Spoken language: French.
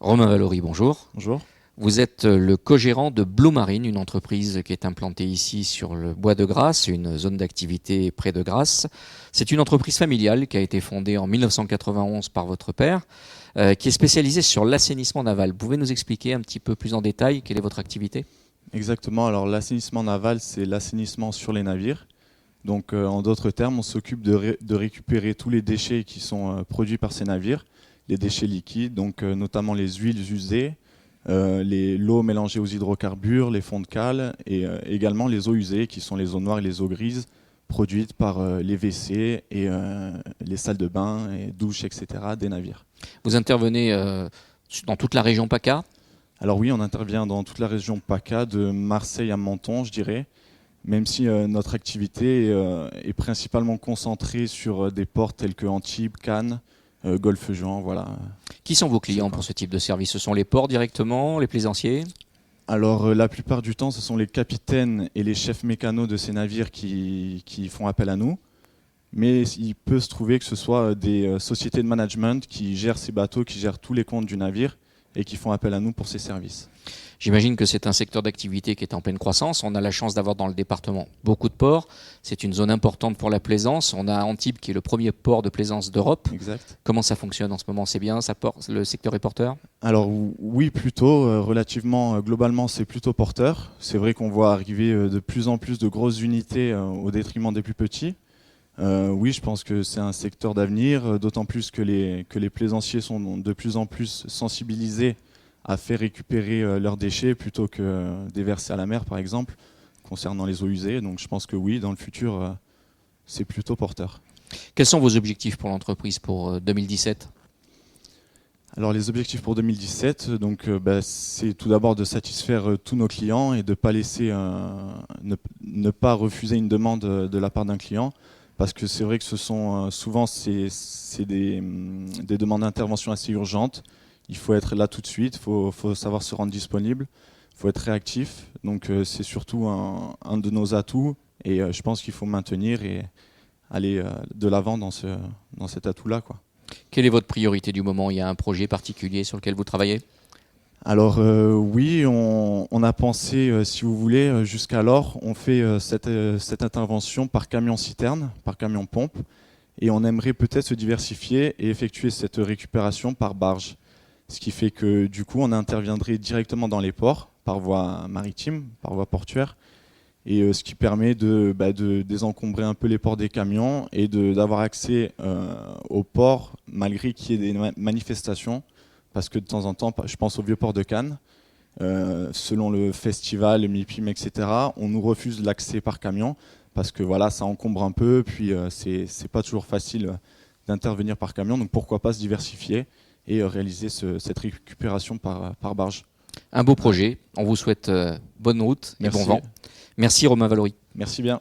Romain Valory, bonjour. Bonjour. Vous êtes le co-gérant de Blue Marine, une entreprise qui est implantée ici sur le bois de Grasse, une zone d'activité près de Grasse. C'est une entreprise familiale qui a été fondée en 1991 par votre père, qui est spécialisée sur l'assainissement naval. Vous pouvez nous expliquer un petit peu plus en détail quelle est votre activité ? Exactement. Alors l'assainissement naval, c'est l'assainissement sur les navires. Donc en d'autres termes, on s'occupe de récupérer tous les déchets qui sont produits par ces navires, les déchets liquides, donc notamment les huiles usées, l'eau mélangée aux hydrocarbures, les fonds de cale et également les eaux usées qui sont les eaux noires et les eaux grises produites par les WC et les salles de bain et douches, etc. des navires. Vous intervenez dans toute la région PACA ? Alors oui, on intervient dans toute la région PACA, de Marseille à Menton, je dirais, même si notre activité est principalement concentrée sur des ports tels que Antibes, Cannes, Golfe-Juan, voilà. Qui sont vos clients pour ce type de service ? Ce sont les ports directement, les plaisanciers ? Alors la plupart du temps, ce sont les capitaines et les chefs mécanos de ces navires qui font appel à nous. Mais il peut se trouver que ce soit des sociétés de management qui gèrent ces bateaux, qui gèrent tous les comptes du navire et qui font appel à nous pour ces services. J'imagine que c'est un secteur d'activité qui est en pleine croissance. On a la chance d'avoir dans le département beaucoup de ports. C'est une zone importante pour la plaisance. On a Antibes qui est le premier port de plaisance d'Europe. Exact. Comment ça fonctionne en ce moment ? C'est bien, le secteur est porteur ? Alors oui, plutôt. Relativement, globalement, c'est plutôt porteur. C'est vrai qu'on voit arriver de plus en plus de grosses unités au détriment des plus petits. Oui, je pense que c'est un secteur d'avenir, d'autant plus que les plaisanciers sont de plus en plus sensibilisés à faire récupérer leurs déchets plutôt que déverser à la mer, par exemple, concernant les eaux usées. Donc je pense que oui, dans le futur, c'est plutôt porteur. Quels sont vos objectifs pour l'entreprise pour 2017 ? Alors les objectifs pour 2017, c'est tout d'abord de satisfaire tous nos clients et de pas laisser ne pas refuser une demande de la part d'un client. Parce que c'est vrai que ce sont souvent c'est des demandes d'intervention assez urgentes. Il faut être là tout de suite, il faut savoir se rendre disponible, il faut être réactif. Donc c'est surtout un de nos atouts et je pense qu'il faut maintenir et aller de l'avant dans cet atout-là, quoi. Quelle est votre priorité du moment ? Il y a un projet particulier sur lequel vous travaillez ? Alors oui, on a pensé, si vous voulez, jusqu'alors, on fait cette intervention par camion-citerne, par camion-pompe, et on aimerait peut-être se diversifier et effectuer cette récupération par barge. Ce qui fait que du coup, on interviendrait directement dans les ports, par voie maritime, par voie portuaire, et ce qui permet de désencombrer un peu les ports des camions et d'avoir accès aux ports, malgré qu'il y ait des manifestations. Parce que de temps en temps, je pense au vieux port de Cannes, selon le festival, le MIPIM, etc., on nous refuse l'accès par camion parce que voilà, ça encombre un peu, puis c'est pas toujours facile d'intervenir par camion. Donc pourquoi pas se diversifier et réaliser cette récupération par barge. Un beau projet. On vous souhaite bonne route et Merci. bon vent. Merci Romain Valory. Merci bien.